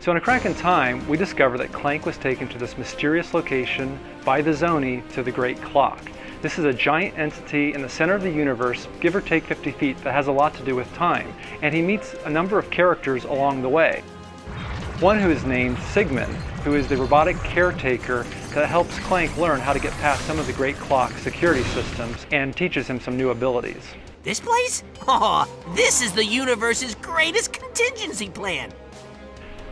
So in A Crack in Time, we discover that Clank was taken to this mysterious location by the Zoni to the Great Clock. This is a giant entity in the center of the universe, give or take 50 feet, that has a lot to do with time. And he meets a number of characters along the way. One who is named Sigmund, who is the robotic caretaker that helps Clank learn how to get past some of the Great Clock security systems and teaches him some new abilities. This place? Oh, this is the universe's greatest contingency plan.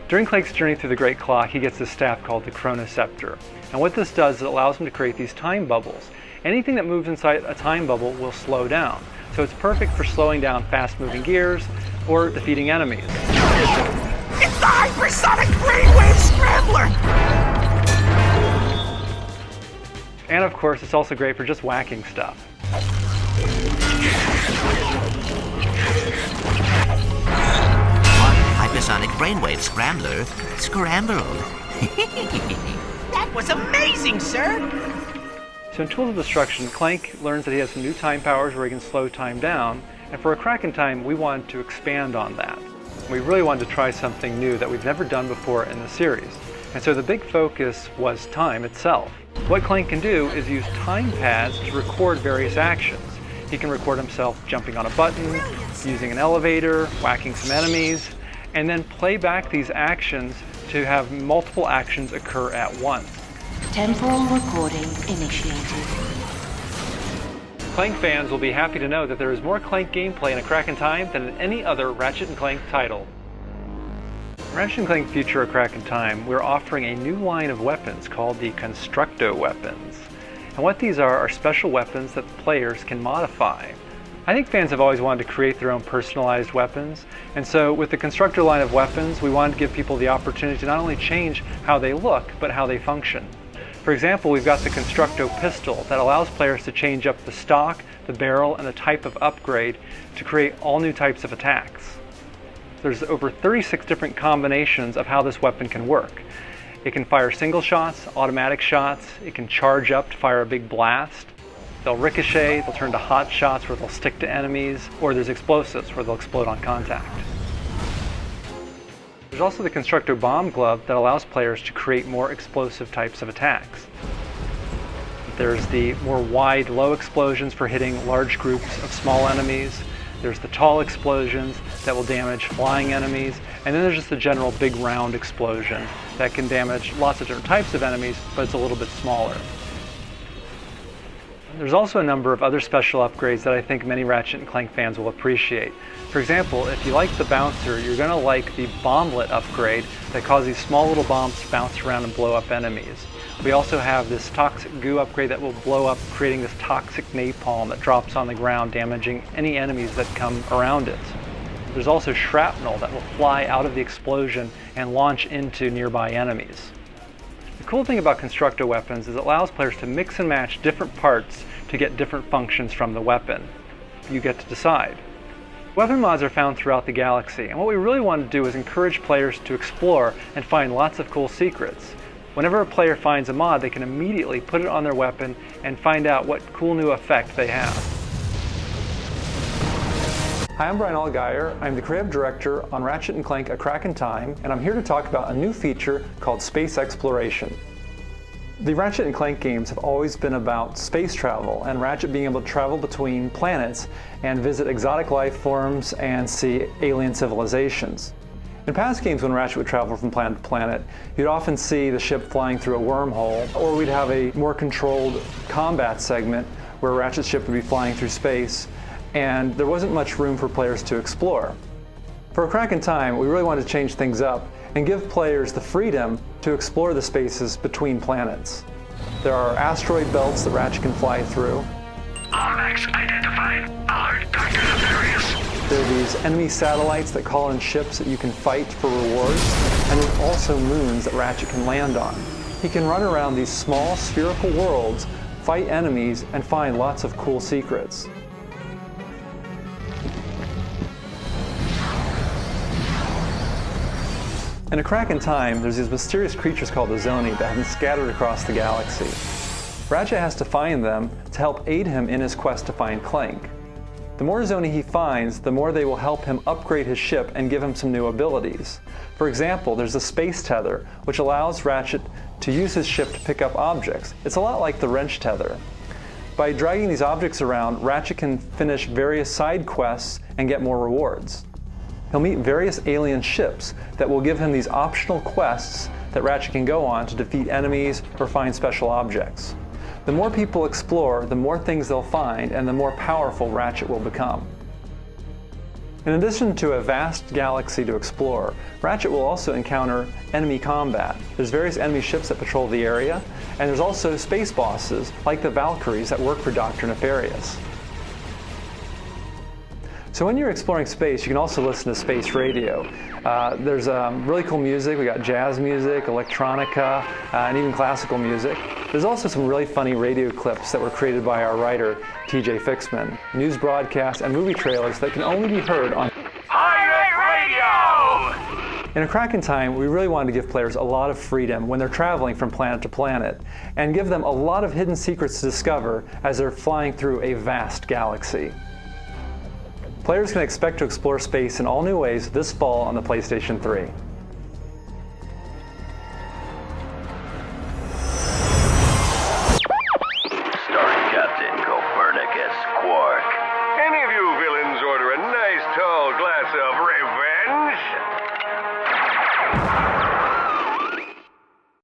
During Clank's journey through the Great Clock, he gets this staff called the Chronoceptor. And what this does is it allows him to create these time bubbles. Anything that moves inside a time bubble will slow down. So it's perfect for slowing down fast-moving gears or defeating enemies. It's the hypersonic brainwave scrambler! And of course, it's also great for just whacking stuff. Hypersonic brainwave scrambler scrambled. That was amazing, sir! So in Tools of Destruction, Clank learns that he has some new time powers where he can slow time down, and for A Crack in Time, we wanted to expand on that. We really wanted to try something new that we've never done before in the series. And so the big focus was time itself. What Clank can do is use time pads to record various actions. He can record himself jumping on a button, using an elevator, whacking some enemies, and then play back these actions to have multiple actions occur at once. Temporal recording initiated. Clank fans will be happy to know that there is more Clank gameplay in A Crack in Time than in any other Ratchet & Clank title. In Ratchet & Clank Future A Crack in Time, we're offering a new line of weapons called the Constructo weapons. And what these are special weapons that players can modify. I think fans have always wanted to create their own personalized weapons, and so with the Constructor line of weapons, we wanted to give people the opportunity to not only change how they look, but how they function. For example, we've got the Constructo pistol that allows players to change up the stock, the barrel, and the type of upgrade to create all new types of attacks. There's over 36 different combinations of how this weapon can work. It can fire single shots, automatic shots, it can charge up to fire a big blast. They'll ricochet, they'll turn to hot shots where they'll stick to enemies, or there's explosives where they'll explode on contact. There's also the Constructo bomb glove that allows players to create more explosive types of attacks. There's the more wide, low explosions for hitting large groups of small enemies. There's the tall explosions that will damage flying enemies. And then there's just the general big round explosion that can damage lots of different types of enemies, but it's a little bit smaller. There's also a number of other special upgrades that I think many Ratchet & Clank fans will appreciate. For example, if you like the bouncer, you're going to like the bomblet upgrade that causes these small little bombs to bounce around and blow up enemies. We also have this toxic goo upgrade that will blow up, creating this toxic napalm that drops on the ground, damaging any enemies that come around it. There's also shrapnel that will fly out of the explosion and launch into nearby enemies. The cool thing about Constructo weapons is it allows players to mix and match different parts to get different functions from the weapon. You get to decide. Weapon mods are found throughout the galaxy, and what we really want to do is encourage players to explore and find lots of cool secrets. Whenever a player finds a mod, they can immediately put it on their weapon and find out what cool new effect they have. Hi, I'm Brian Allgeier. I'm the creative director on Ratchet & Clank A Crack in Time, and I'm here to talk about a new feature called space exploration. The Ratchet & Clank games have always been about space travel, and Ratchet being able to travel between planets and visit exotic life forms and see alien civilizations. In past games, when Ratchet would travel from planet to planet, you'd often see the ship flying through a wormhole, or we'd have a more controlled combat segment where Ratchet's ship would be flying through space, and there wasn't much room for players to explore. For A Crack in Time, we really wanted to change things up and give players the freedom to explore the spaces between planets. There are asteroid belts that Ratchet can fly through. RX identified. Alert target areas. There are these enemy satellites that call in ships that you can fight for rewards, and there's also moons that Ratchet can land on. He can run around these small spherical worlds, fight enemies, and find lots of cool secrets. In A Crack in Time, there's these mysterious creatures called the Zoni that have been scattered across the galaxy. Ratchet has to find them to help aid him in his quest to find Clank. The more Zoni he finds, the more they will help him upgrade his ship and give him some new abilities. For example, there's a space tether, which allows Ratchet to use his ship to pick up objects. It's a lot like the wrench tether. By dragging these objects around, Ratchet can finish various side quests and get more rewards. He'll meet various alien ships that will give him these optional quests that Ratchet can go on to defeat enemies or find special objects. The more people explore, the more things they'll find, and the more powerful Ratchet will become. In addition to a vast galaxy to explore, Ratchet will also encounter enemy combat. There's various enemy ships that patrol the area, and there's also space bosses, like the Valkyries, that work for Dr. Nefarious. So when you're exploring space, you can also listen to space radio. There's really cool music. We got jazz music, electronica, and even classical music. There's also some really funny radio clips that were created by our writer, TJ Fixman, news broadcasts, and movie trailers that can only be heard on Pirate Radio! In A Crack in Time, we really wanted to give players a lot of freedom when they're traveling from planet to planet, and give them a lot of hidden secrets to discover as they're flying through a vast galaxy. Players can expect to explore space in all new ways this fall on the PlayStation 3.